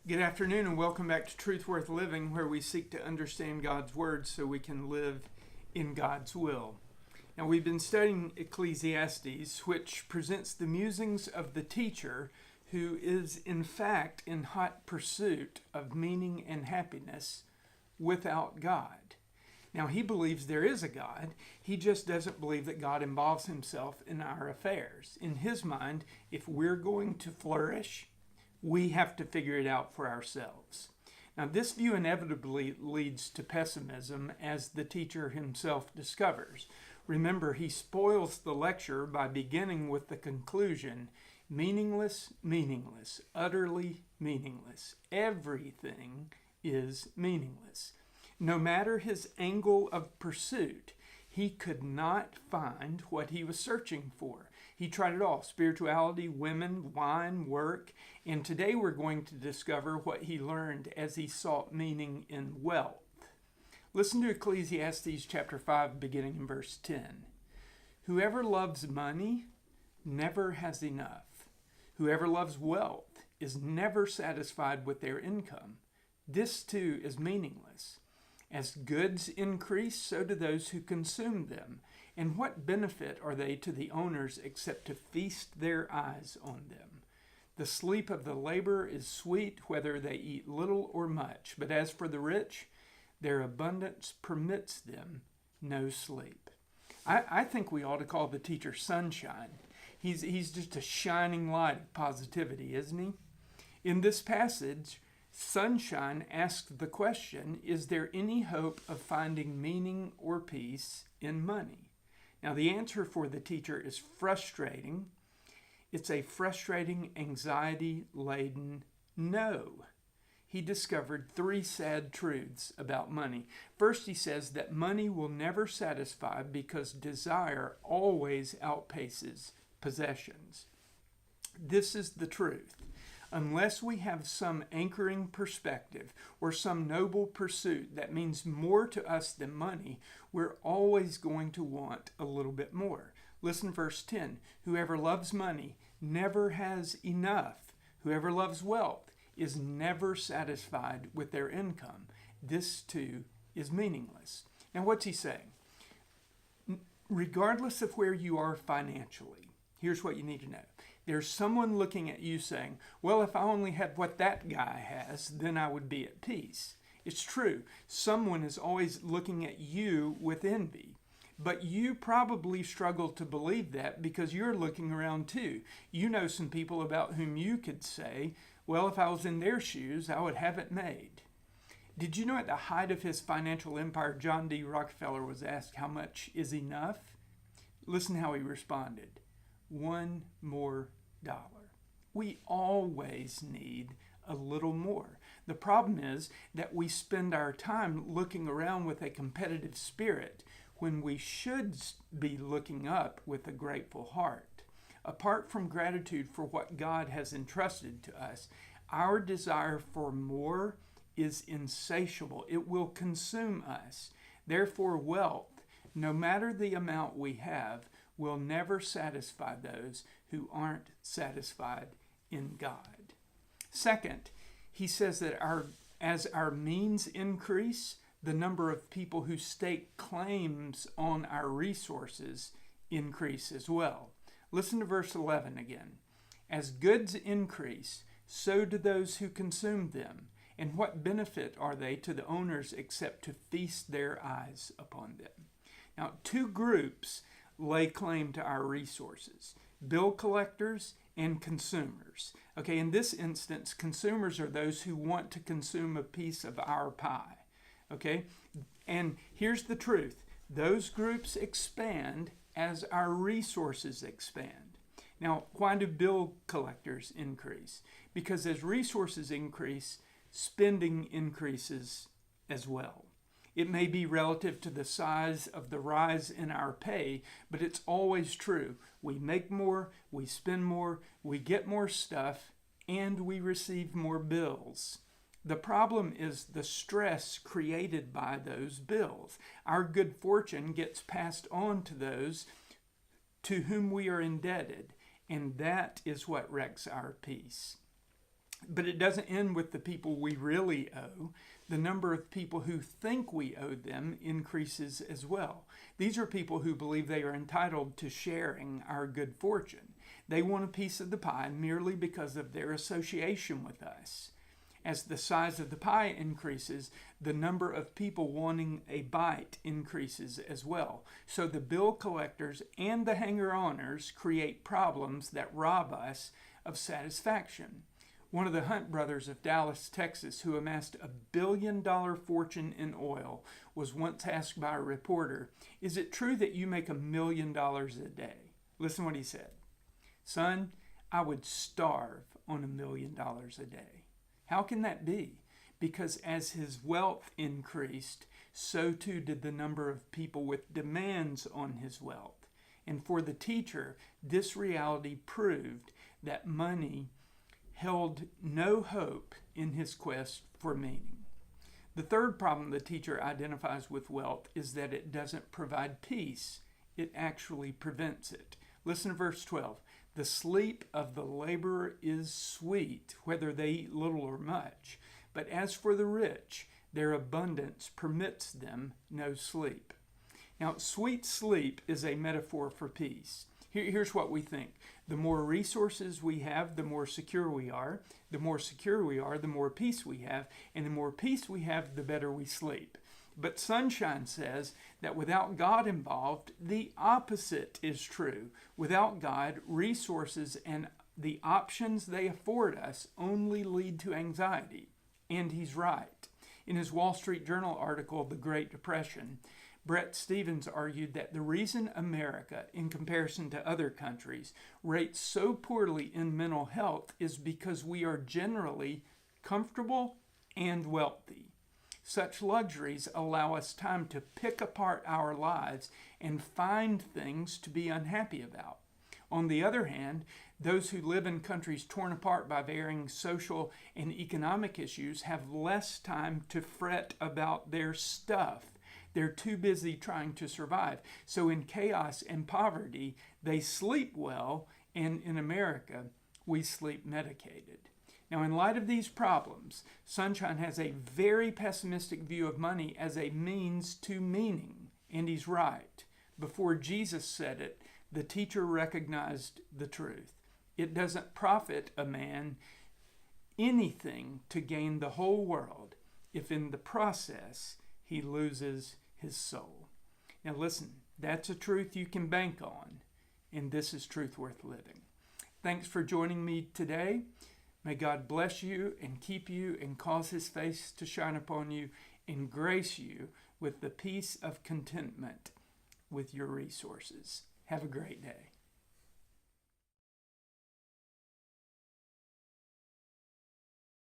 Good afternoon and welcome back to Truth Worth Living, where we seek to understand God's Word so we can live in God's will. Now, we've been studying Ecclesiastes, which presents the musings of the teacher who is in fact in hot pursuit of meaning and happiness without God. Now, he believes there is a God. He just doesn't believe that God involves himself in our affairs. In his mind, if we're going to flourish, we have to figure it out for ourselves. Now, this view inevitably leads to pessimism, as the teacher himself discovers. Remember, he spoils the lecture by beginning with the conclusion, meaningless, meaningless, utterly meaningless. Everything is meaningless. No matter his angle of pursuit, he could not find what he was searching for. He tried it all: spirituality, women, wine, work. And today we're going to discover what he learned as he sought meaning in wealth. Listen to Ecclesiastes chapter 5, beginning in verse 10. Whoever loves money never has enough. Whoever loves wealth is never satisfied with their income. This too is meaningless. As goods increase, so do those who consume them. And what benefit are they to the owners except to feast their eyes on them? The sleep of the laborer is sweet, whether they eat little or much. But as for the rich, their abundance permits them no sleep. I think we ought to call the teacher Sunshine. He's just a shining light of positivity, isn't he? In this passage, Sunshine asks the question, is there any hope of finding meaning or peace in money? Now, the answer for the teacher is frustrating. It's a frustrating, anxiety-laden no. He discovered three sad truths about money. First, he says that money will never satisfy because desire always outpaces possessions. This is the truth. Unless we have some anchoring perspective or some noble pursuit that means more to us than money, we're always going to want a little bit more. Listen, verse 10. Whoever loves money never has enough. Whoever loves wealth is never satisfied with their income. This too is meaningless. Now, what's he saying? Regardless of where you are financially, here's what you need to know. There's someone looking at you saying, well, if I only had what that guy has, then I would be at peace. It's true. Someone is always looking at you with envy. But you probably struggle to believe that because you're looking around too. You know some people about whom you could say, well, if I was in their shoes, I would have it made. Did you know at the height of his financial empire, John D. Rockefeller was asked how much is enough? Listen how he responded. $1 more. We always need a little more. The problem is that we spend our time looking around with a competitive spirit when we should be looking up with a grateful heart. Apart from gratitude for what God has entrusted to us, our desire for more is insatiable. It will consume us. Therefore, wealth, no matter the amount we have, will never satisfy those who aren't satisfied in God. Second, he says that as our means increase, the number of people who stake claims on our resources increase as well. Listen to verse 11 again. As goods increase, so do those who consume them. And what benefit are they to the owners except to feast their eyes upon them? Now, two groups lay claim to our resources: bill collectors and consumers. Okay, in this instance, consumers are those who want to consume a piece of our pie. Okay, and here's the truth. Those groups expand as our resources expand. Now, why do bill collectors increase? Because as resources increase, spending increases as well. It may be relative to the size of the rise in our pay, but it's always true. We make more, we spend more, we get more stuff, and we receive more bills. The problem is the stress created by those bills. Our good fortune gets passed on to those to whom we are indebted, and that is what wrecks our peace. But it doesn't end with the people we really owe. The number of people who think we owe them increases as well. These are people who believe they are entitled to sharing our good fortune. They want a piece of the pie merely because of their association with us. As the size of the pie increases, the number of people wanting a bite increases as well. So the bill collectors and the hanger-oners create problems that rob us of satisfaction. One of the Hunt brothers of Dallas, Texas, who amassed a billion-dollar fortune in oil, was once asked by a reporter, "Is it true that you make $1 million a day?" Listen what he said. "Son, I would starve on $1 million a day." How can that be? Because as his wealth increased, so too did the number of people with demands on his wealth. And for the teacher, this reality proved that money held no hope in his quest for meaning. The third problem the teacher identifies with wealth is that it doesn't provide peace. It actually prevents it. Listen to verse 12. "The sleep of the laborer is sweet, whether they eat little or much. But as for the rich, their abundance permits them no sleep." Now, sweet sleep is a metaphor for peace. Here's what we think. The more resources we have, the more secure we are. The more secure we are, the more peace we have. And the more peace we have, the better we sleep. But Sunshine says that without God involved, the opposite is true. Without God, resources and the options they afford us only lead to anxiety. And he's right. In his Wall Street Journal article, The Great Depression, Brett Stevens argued that the reason America, in comparison to other countries, rates so poorly in mental health is because we are generally comfortable and wealthy. Such luxuries allow us time to pick apart our lives and find things to be unhappy about. On the other hand, those who live in countries torn apart by varying social and economic issues have less time to fret about their stuff. They're too busy trying to survive. So in chaos and poverty, they sleep well, and in America, we sleep medicated. Now, in light of these problems, Sunshine has a very pessimistic view of money as a means to meaning, and he's right. Before Jesus said it, the teacher recognized the truth. It doesn't profit a man anything to gain the whole world if in the process he loses his soul. Now listen, that's a truth you can bank on, and this is Truth Worth Living. Thanks for joining me today. May God bless you and keep you and cause his face to shine upon you and grace you with the peace of contentment with your resources. Have a great day.